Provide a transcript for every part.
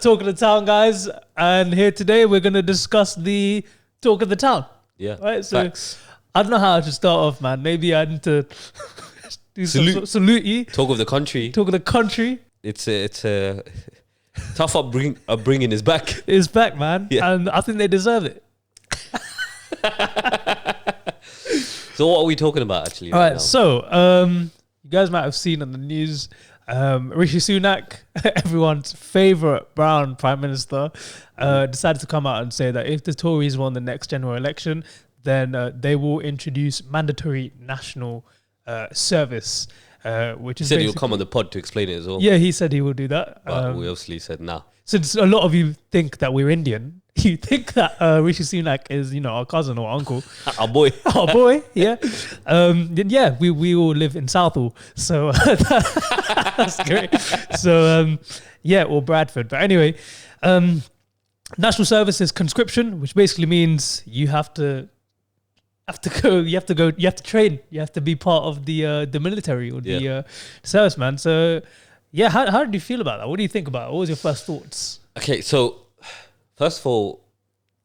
Talk of the town, guys, and here today we're going to discuss the talk of the town. Yeah, right. So facts. I don't know how to start off, man. Maybe I need to do salute you. Talk of the country. Talk of the country. It's a tough upbringing is back. It's back, man, Yeah. and I think they deserve it. So what are we talking about actually? All right, now? so you guys might have seen on the news, Rishi Sunak, everyone's favorite brown prime minister, decided to come out and say that if the Tories won the next general election, then they will introduce mandatory national service, which He is said he'll come on the pod to explain it as well. Yeah, he said he will do that. But we obviously said nah. Since a lot of you think that we're Indian, you think that Rishi Sunak is, our cousin or uncle. Our boy. Our boy, yeah. Then yeah, we all live in Southall, so that's great. So yeah, or Bradford. But anyway, national service is conscription, which basically means you have to train, you have to be part of the military or the service, man. So yeah, how did you feel about that? What do you think about it? What was your first thoughts? Okay, so first of all,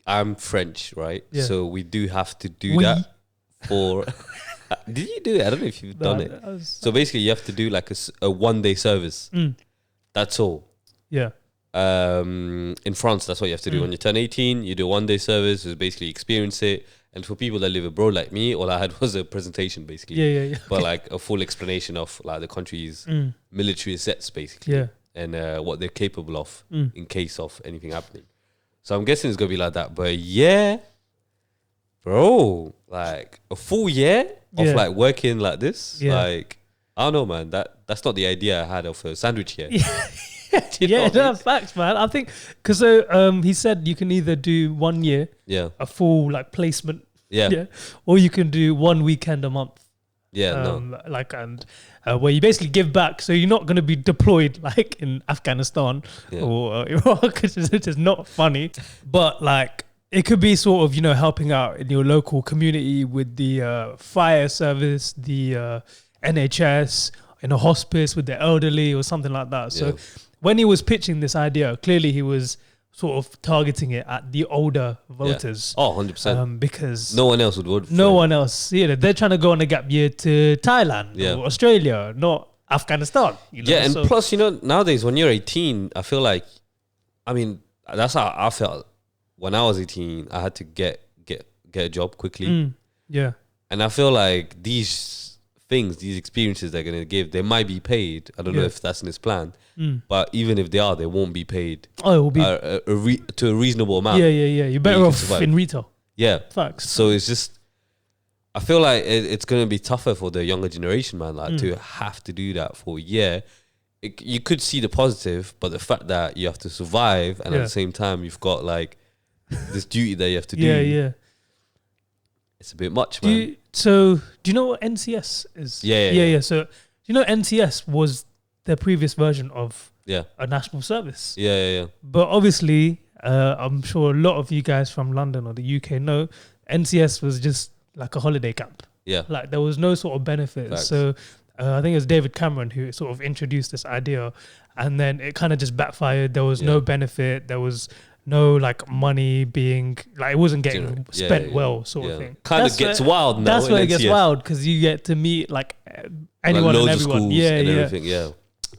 I'm French, right? Yeah. So we do have to do that for. Did you do it? I don't know if you've done it. So basically, you have to do like a 1 day service. That's all. Yeah. In France, that's what you have to do. When you turn 18, you do a 1 day service, is basically experience it. And for people that live abroad like me, all I had was a presentation basically. Yeah. But like a full explanation of like the country's military assets basically. Yeah. And what they're capable of in case of anything happening. So I'm guessing it's going to be like that. But yeah, bro, like a full year of like working like this, like, I don't know, man. That's not the idea I had of a sandwich here. Facts, man. I think because he said you can either do 1 year, a full like placement, or you can do 1 weekend a month. Like where you basically give back, so you're not going to be deployed like in Afghanistan or Iraq, because it is not funny. But like it could be sort of helping out in your local community with the fire service, the NHS, in a hospice with the elderly or something like that. So when he was pitching this idea, clearly he was sort of targeting it at the older voters. Oh, 100%. Because no one else would vote for no one else. They're trying to go on a gap year to Thailand or Australia, not Afghanistan. And plus, nowadays when you're 18, I feel like, I mean, that's how I felt. When I was 18, I had to get a job quickly. And I feel like these experiences they're going to give, they might be paid. I don't know if that's in his plan. But even if they are, they won't be paid. Oh, it will be to a reasonable amount. Yeah. You're better off in retail. Yeah. Facts. So it's just, I feel like it's going to be tougher for the younger generation, man, like to have to do that for a year. You could see the positive, but the fact that you have to survive and at the same time you've got like this duty that you have to do. It's a bit much, man. Do you know what NCS is? Yeah. So, NCS was the previous version of a national service. Yeah. But obviously, I'm sure a lot of you guys from London or the UK know, NCS was just like a holiday camp. Yeah. Like there was no sort of benefit. Facts. So I think it was David Cameron who sort of introduced this idea, and then it kind of just backfired. There was no benefit. There was no like money being like, it wasn't getting spent well, sort of thing. Kind of gets wild now. That's where it gets wild, because you get to meet like anyone like and everyone. Everything.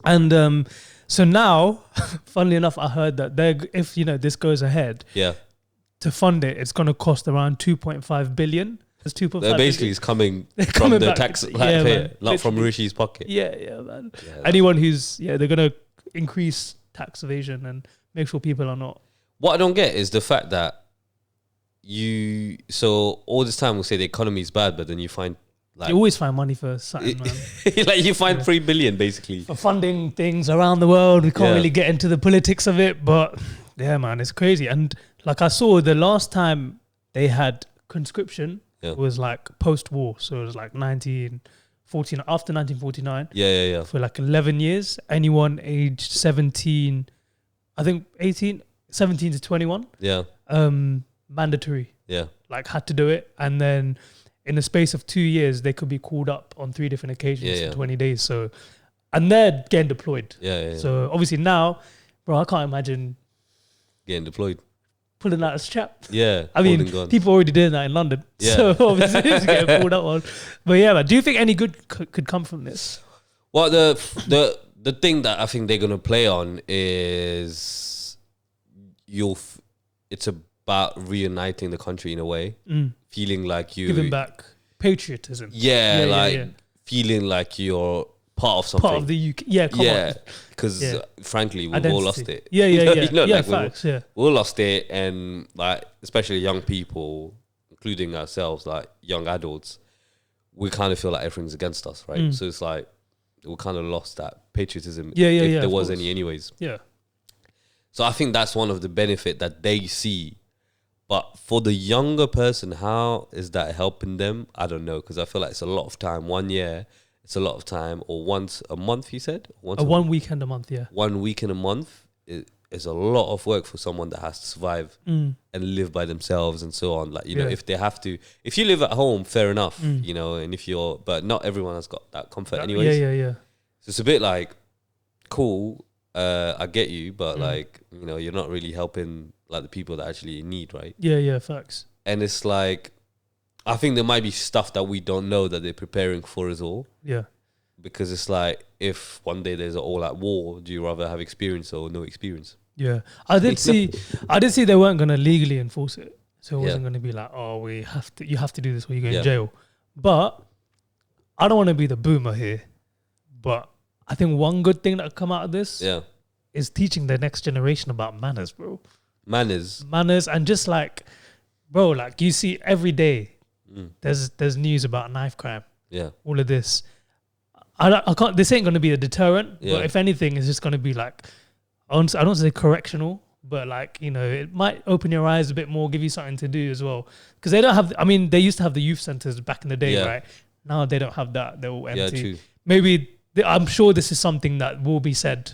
And so now, funnily enough, I heard that if this goes ahead, to fund it, it's going to cost around 2.5 billion. It's 2.5. Basically, it's coming from the tax payer, not from Rishi's pocket. Yeah, man. Anyone who's they're going to increase tax evasion and make sure people are not. What I don't get is the fact that so all this time we'll say the economy is bad, but then you find like... You always find money for something, man. Like you find 3 billion basically. For funding things around the world. We can't really get into the politics of it, but yeah, man, it's crazy. And like I saw the last time they had conscription was like post-war. So it was like 1949, after 1949. Yeah. For like 11 years. Anyone aged 17, I think 17 to 21. Mandatory. Like had to do it. And then in the space of 2 years, they could be called up on 3 different occasions in 20 days. So, and they're getting deployed. So obviously now, bro, I can't imagine getting deployed. Pulling out a strap. Yeah. I mean, people already doing that in London. Yeah. So obviously it's getting pulled out one. But yeah, man, do you think any good could come from this? Well, the thing that I think they're going to play on is it's about reuniting the country in a way. Feeling like you... Giving back patriotism. Yeah, feeling like you're part of something. Part of the UK. Yeah, come on. Because frankly, we've all lost it. Yeah. Facts, we all lost it, and like especially young people, including ourselves, like young adults, we kind of feel like everything's against us, right? So it's like we kind of lost that patriotism. If there was any, anyways. Yeah. So I think that's one of the benefit that they see. But for the younger person, how is that helping them? I don't know, because I feel like it's a lot of time. 1 year. It's a lot of time, or once a month, you said? One weekend a month, yeah. 1 week in a month is a lot of work for someone that has to survive and live by themselves and so on. Like, you know, if they have to, if you live at home, fair enough, you know, and if you're, but not everyone has got that comfort anyways. Yeah. So it's a bit like, cool, I get you, but like, you know, you're not really helping like the people that actually need, right? Yeah, facts. And it's like, I think there might be stuff that we don't know that they're preparing for us all. Yeah. Because it's like, if one day there's an all-out war, do you rather have experience or no experience? Yeah. I did see they weren't going to legally enforce it. So it wasn't going to be like, oh, you have to do this or you go in jail. But I don't want to be the boomer here. But I think one good thing that come out of this is teaching the next generation about manners, bro. Manners. And just like, bro, like you see every day, there's news about knife crime. Yeah. All of this. I can't. This ain't going to be a deterrent. Yeah. But if anything, it's just going to be like, I don't say correctional, but like, you know, it might open your eyes a bit more, give you something to do as well. Because they don't have. I mean, they used to have the youth centers back in the day, right? Now they don't have that. They're all empty. Yeah, true. Maybe I'm sure this is something that will be said.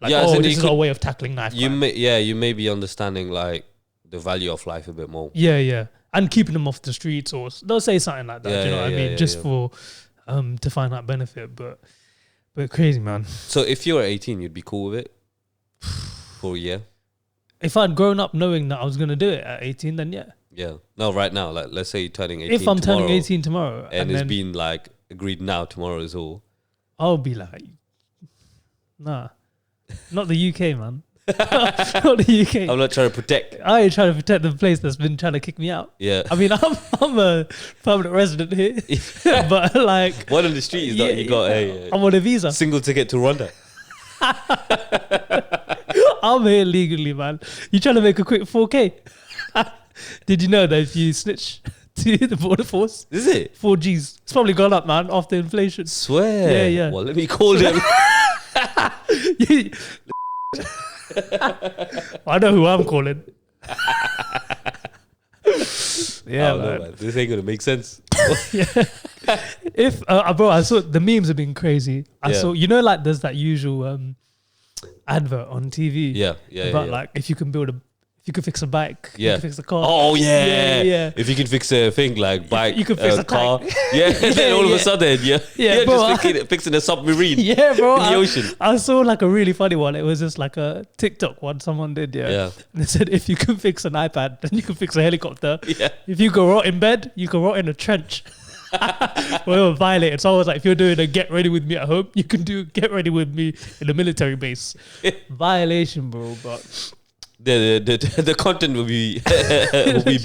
Like, this is our way of tackling knife crime. You may be understanding like the value of life a bit more. Yeah. And keeping them off the streets, or they'll say something like that. You know what I mean? Just for to find that benefit, but crazy, man. So if you were 18, you'd be cool with it for a year. If I'd grown up knowing that I was gonna do it at 18, then yeah. Yeah. No, right now, like let's say you're turning 18. If I'm turning 18 tomorrow, and it's been like agreed now, tomorrow is all. I'll be like, nah, not the UK, man. Not the UK. I'm not trying to protect. I ain't trying to protect the place that's been trying to kick me out. Yeah. I mean, I'm a permanent resident here, but like, one on the street is that you got I'm on a visa. Single ticket to Rwanda. I'm here legally, man. You trying to make a quick 4K? Did you know that if you snitch to the border force, is it 4Gs? It's probably gone up, man, after inflation. Swear. Yeah. Well, let me call them. I know who I'm calling. Man. This ain't gonna make sense. If bro, I saw the memes have been crazy. I saw, you know, like there's that usual advert on TV. About like if you can fix a bike, you can fix a car. Oh yeah. If you can fix a thing like bike, you can fix a car. Then all of a sudden, bro, just fixing a submarine. Bro, in the ocean. I saw like a really funny one. It was just like a TikTok one someone did. And they said if you can fix an iPad, then you can fix a helicopter. If you can rot in bed, you can rot in a trench. We were violated. So I was like, if you're doing a get ready with me at home, you can do get ready with me in a military base. Violation, bro. But the content will be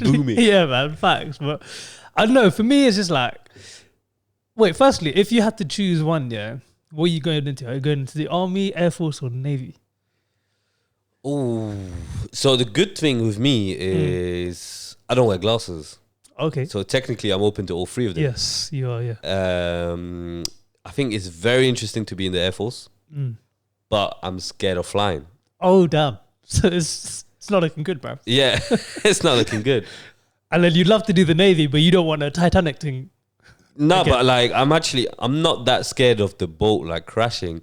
booming. Yeah, man, facts. But I don't know. For me, it's just like, wait. Firstly, if you had to choose one, what are you going into? Are you going into the Army, Air Force, or Navy? Oh, so the good thing with me is I don't wear glasses. Okay. So technically, I'm open to all three of them. Yes, you are. Yeah. I think it's very interesting to be in the Air Force, but I'm scared of flying. Oh damn. So it's not looking good, bro. Yeah, it's not looking good. And then you'd love to do the Navy, but you don't want a Titanic thing. No, but like I'm not that scared of the boat like crashing,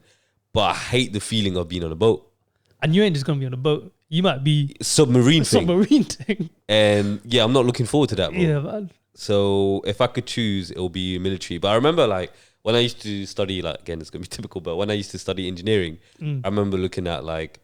but I hate the feeling of being on a boat. And you ain't just gonna be on a boat. You might be submarine thing. And yeah, I'm not looking forward to that, bro. Yeah, man. So if I could choose, it'll be military. But I remember like when I used to study, like again, it's gonna be typical, but when I used to study engineering, I remember looking at like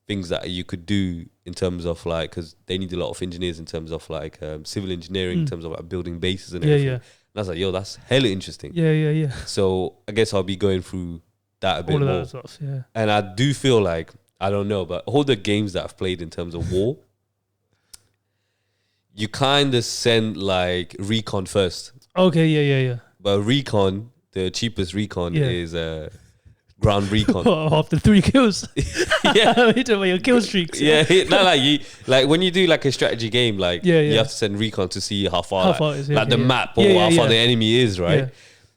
things that you could do in terms of like, because they need a lot of engineers in terms of like civil engineering, in terms of like building bases and everything. And I was like, yo, that's hella interesting. Yeah. So I guess I'll be going through that a bit more. Stuff, yeah. And I do feel like, I don't know, but all the games that I've played in terms of war, you kind of send like recon first. Okay, yeah. But recon, the cheapest recon is ground recon. After 3 kills. Yeah. Hit about your kill streaks. Yeah, like when you do like a strategy game, like you have to send recon to see how far is, like the map or how far the enemy is, right? Yeah.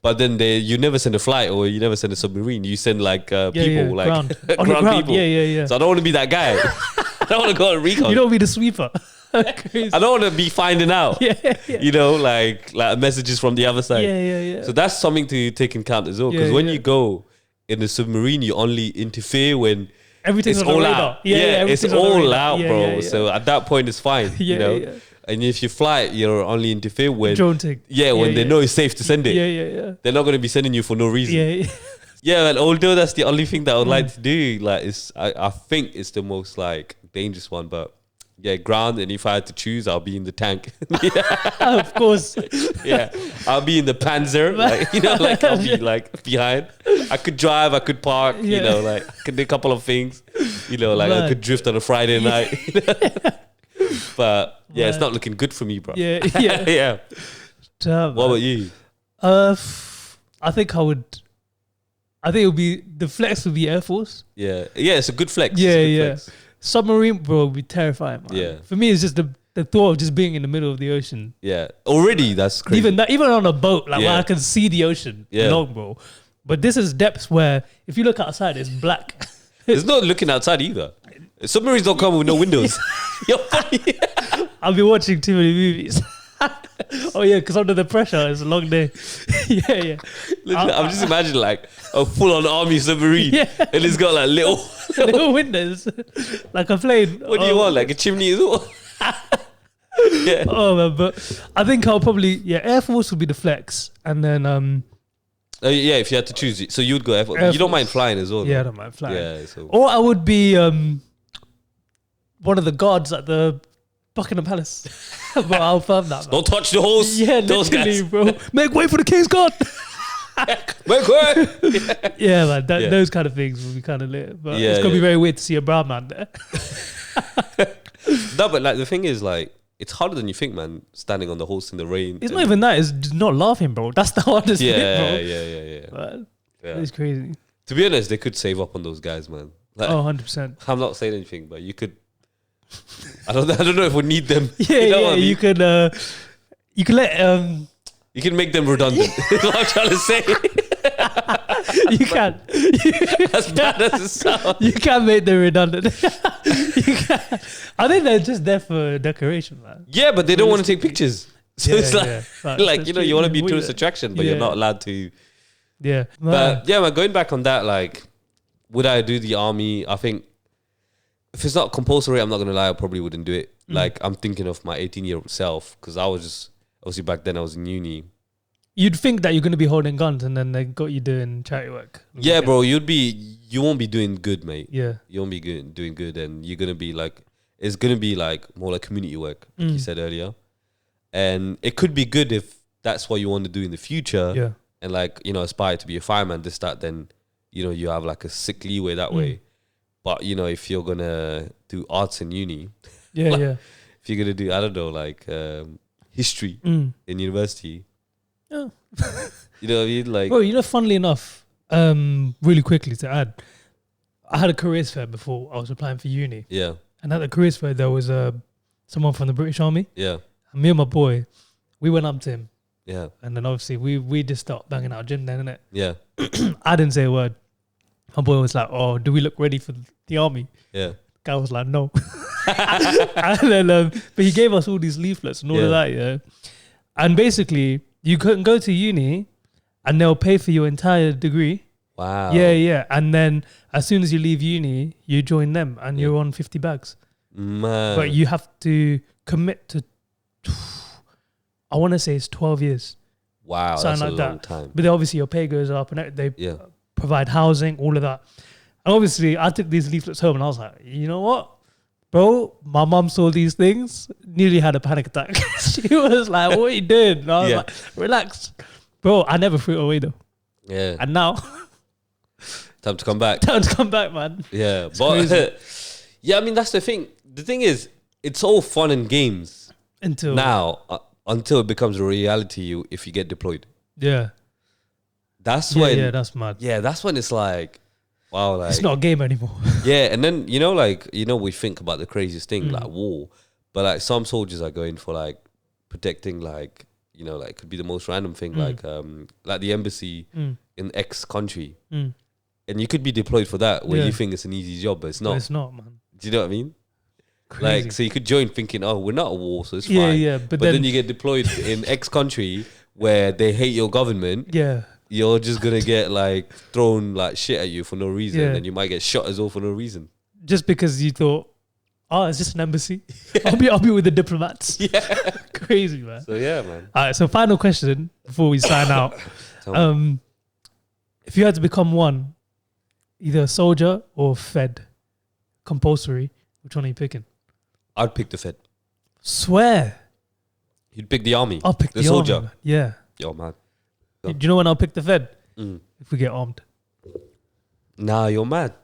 But then you never send a flight or you never send a submarine. You send like people, like ground people. Yeah. So I don't want to be that guy. I don't want to go on recon. You don't want to be the sweeper. I don't want to be finding out. You know, like messages from the other side. Yeah. So that's something to take into account as well. Because when you go in the submarine, you only interfere when everything's all out. It's all out, bro. Yeah. So at that point, it's fine. You know. Yeah. And if you fly it, you're only interfere when when they know it's safe to send it. Yeah. They're not going to be sending you for no reason. Yeah, and although that's the only thing that I would like to do, like I think it's the most like dangerous one, but yeah, ground. And if I had to choose, I'll be in the tank. Of course. Yeah, I'll be in the Panzer. Like, you know, like I'll be like behind. I could drive, I could park. You know, like I could do a couple of things. You know, like I could drift on a Friday night. But yeah, it's not looking good for me, bro. Yeah. Damn, what about you? I think it would be the flex would be Air Force. Yeah, it's a good flex. Flex. Submarine, bro, would be terrifying, man. Yeah. For me, it's just the thought of just being in the middle of the ocean. Yeah. Already, that's crazy. Even on a boat, like where I can see the ocean long, bro. But this is depths where if you look outside, it's black. It's not looking outside either. Submarines don't come with no windows. I've been watching too many movies. Oh yeah, because under the pressure, it's a long day. Yeah. I'm just imagining like a full-on army submarine, and it's got like little windows, like a plane. What do you want, like a chimney as well? Yeah. Oh man, but I think I'll probably Air Force would be the flex, and then if you had to choose, so you would go Air Force. You don't mind flying as well? Yeah, I don't mind flying. Yeah, so. Or I would be one of the guards at the Buckingham Palace. But I'll firm that, man. Don't touch the horse. Yeah, those literally, guys. Bro. Make way for the King's Guard. Make way. Yeah, man. Those kind of things will be kind of lit. But it's gonna be very weird to see a brown man there. No, but like the thing is, like, it's harder than you think, man. Standing on the horse in the rain. It's not even that. It's just not laughing, bro. That's the hardest bit, bro. Yeah. It's crazy. To be honest, they could save up on those guys, man. Like, 100%. I'm not saying anything, but you could. I don't know if we need them. Yeah, you know what I mean? You could let you can make them redundant. That's what I'm trying to say. You can. As bad as it sounds. You can make them redundant. You can. I think they're just there for decoration, man. Yeah, but they don't want to take pictures. So it's like you know, you want to be tourist attraction, but you're not allowed to. Yeah. But yeah, man, going back on that, like, would I do the army? I think if it's not compulsory, I'm not gonna lie, I probably wouldn't do it. Like, I'm thinking of my 18-year-old self, because I was just obviously back then I was in uni. You'd think that you're gonna be holding guns, and then they got you doing charity work. Yeah, bro, you won't be doing good, mate. Yeah, you won't be doing good, and you're gonna be like, it's gonna be like more like community work, like you said earlier. And it could be good if that's what you want to do in the future. Yeah, and like, you know, aspire to be a fireman, then you know, you have like a sick leeway that way. But you know, if you're gonna do arts in uni, if you're gonna do, I don't know, like history in university, you know what I mean? Like, bro, you know, funnily enough, really quickly to add, I had a careers fair before I was applying for uni. Yeah, and at the careers fair there was someone from the British Army. Yeah, and me and my boy, we went up to him. Yeah, and then obviously we just started banging out gym then, innit? Yeah, I didn't say a word. My boy was like, "Oh, do we look ready for the army?" Yeah. Guy was like, "No." And then, but he gave us all these leaflets and all of that, yeah. And basically, you couldn't go to uni, and they'll pay for your entire degree. Wow. Yeah. And then as soon as you leave uni, you join them, and you're on 50 bags. Man. But you have to commit to, I want to say it's 12 years. Wow, something that's like a long time. But then obviously your pay goes up, and they provide housing, all of that. And obviously, I took these leaflets home and I was like, you know what? Bro, my mum saw these things, nearly had a panic attack. She was like, what are you doing? And I was like, relax. Bro, I never threw it away though. Yeah. And now... Time to come back. Time to come back, man. Yeah. But yeah, I mean, that's the thing. The thing is, it's all fun and games until it becomes a reality if you get deployed. Yeah. That's when... Yeah, that's mad. Yeah, that's when it's like... Wow, like it's not a game anymore. Yeah, and then we think about the craziest thing like war, but like some soldiers are going for like protecting like like could be the most random thing like the embassy in X country, and you could be deployed for that where you think it's an easy job, but it's not. But it's not, man. Do you know what I mean? Crazy. Like so you could join thinking, oh, we're not a war, so it's fine. Yeah, but then you get deployed in X country where they hate your government. Yeah. You're just gonna get like thrown like shit at you for no reason, and you might get shot as well for no reason. Just because you thought, oh, it's just an embassy. Yeah. I'll be with the diplomats. Yeah, crazy, man. So yeah, man. All right. So final question before we sign out. If you had to become one, either a soldier or Fed, compulsory, which one are you picking? I'd pick the Fed. Swear. You'd pick the army. I'll pick the soldier. Army, man. Yeah. Yo, man. Do you know when I'll pick the Fed? If we get armed. Nah, you're mad.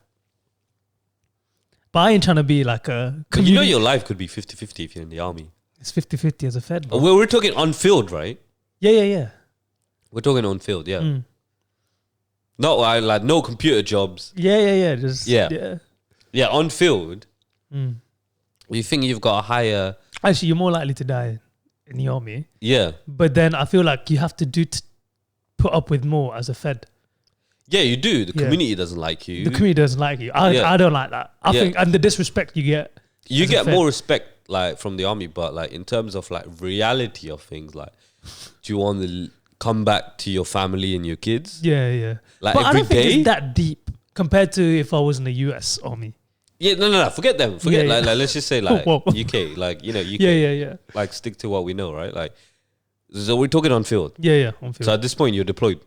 But I ain't trying to be like a... But you know your life could be 50-50 if you're in the army. It's 50-50 as a Fed. We're talking on field, right? Yeah. We're talking on field, yeah. Not like no computer jobs. Yeah. Just, yeah, on field. You think you've got a higher... Actually, you're more likely to die in the army. Yeah. But then I feel like you have to put up with more as a Fed. Yeah, you do. The community doesn't like you. The community doesn't like you. I don't like that. I think, and the disrespect you get. You get more respect like from the army, but like in terms of like reality of things, like do you want to come back to your family and your kids? Yeah. Like but every I don't think day? it's that deep compared to if I was in the US army. Yeah, no. Forget them. Forget like let's just say like UK, like UK. Yeah. Like stick to what we know, right? Like so we're talking on field. Yeah, on field. So at this point you're deployed.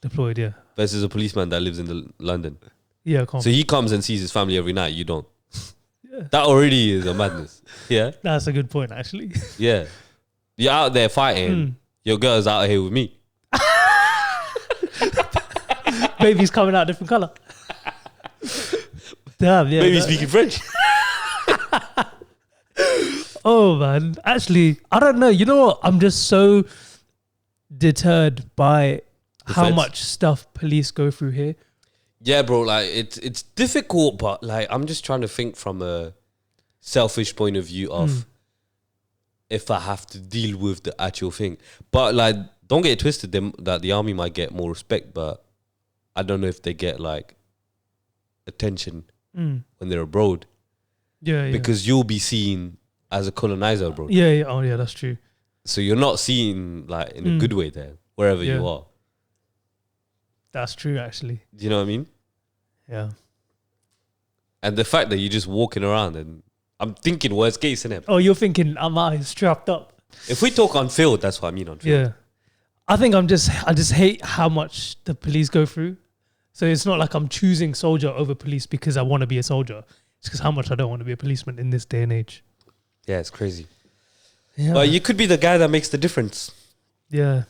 Deployed, yeah. Versus a policeman that lives in London. Yeah, so he comes and sees his family every night. You don't. Yeah. That already is a madness. Yeah. That's a good point, actually. Yeah. You're out there fighting. Your girl's out here with me. Baby's coming out different colour. Damn, yeah. Baby speaking French. Oh, man. Actually, I don't know. You know what? I'm just so deterred by how much stuff police go through here. Yeah, bro. Like, it's difficult, but like, I'm just trying to think from a selfish point of view of if I have to deal with the actual thing. But like, don't get it twisted that the army might get more respect, but I don't know if they get like attention when they're abroad. Yeah. Because you'll be seen as a colonizer, bro. Yeah. Oh, yeah, that's true. So you're not seen like in a good way there, wherever you are. That's true, actually. Do you know what I mean? Yeah. And the fact that you're just walking around and I'm thinking worst case, innit? Oh, you're thinking I'm out here strapped up. If we talk on field, that's what I mean on field. Yeah. I think I just hate how much the police go through. So it's not like I'm choosing soldier over police because I want to be a soldier. It's because how much I don't want to be a policeman in this day and age. Yeah, it's crazy. Yeah. But you could be the guy that makes the difference. Yeah.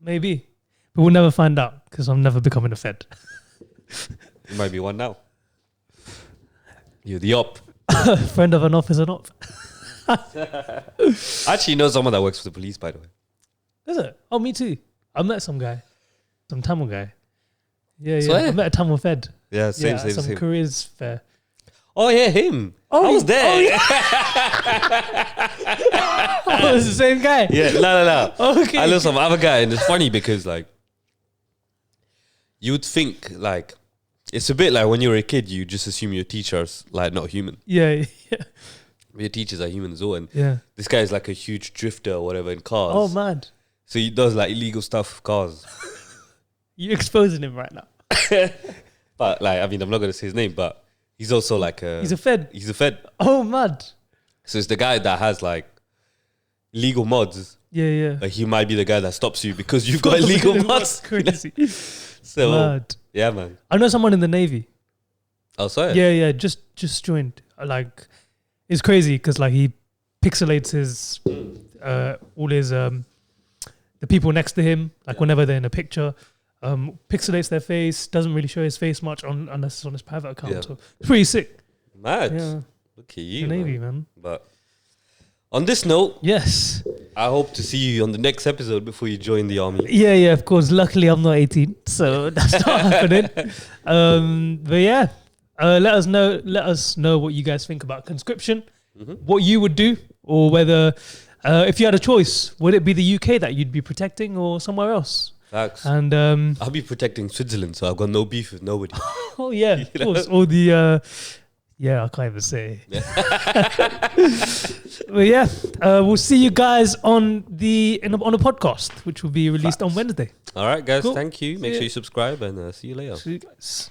Maybe. But we'll never find out because I'm never becoming a Fed. You might be one now. You're the op. Friend of an op is an op. I actually know someone that works for the police, by the way. Is it? Oh, me too. I met some guy. Some Tamil guy. Yeah. Swear? I met a Tamil Fed. Yeah, same. Some careers fair. Oh, yeah, him. Oh, I was there. Oh, yeah. Oh, it's the same guy? Yeah, no. Okay. I know some other guy, and it's funny because, like, you would think, like, it's a bit like when you're a kid, you just assume your teacher's, like, not human. Yeah. Your teachers are human as well. And yeah. This guy is, like, a huge drifter or whatever in cars. Oh, man. So he does, like, illegal stuff with cars. You're exposing him right now. But, like, I mean, I'm not going to say his name, but he's also, like, he's a Fed. He's a Fed. Oh, mad. So it's the guy that has, like, illegal mods. Yeah. Like, he might be the guy that stops you because you've got illegal mods. Crazy. So Mad. yeah, man. I know someone in the Navy. Oh, sorry. Yeah. Just joined. Like, it's crazy because like he pixelates his all his the people next to him, like whenever they're in a picture, pixelates their face. Doesn't really show his face much unless it's on his private account. Yeah. So it's pretty sick. Mad. Yeah. Look at you, the Navy, man. But on this note, yes, I hope to see you on the next episode before you join the army. Yeah, of course. Luckily, I'm not 18, so that's not happening. But yeah, let us know what you guys think about conscription, what you would do, or whether if you had a choice, would it be the UK that you'd be protecting or somewhere else? Facts. And I'll be protecting Switzerland, so I've got no beef with nobody. Oh yeah, of course. Or the I can't even say. But yeah, we'll see you guys on the podcast, which will be released on Wednesday. All right, guys. Cool. Thank you. Make sure you subscribe and see you later. See you guys.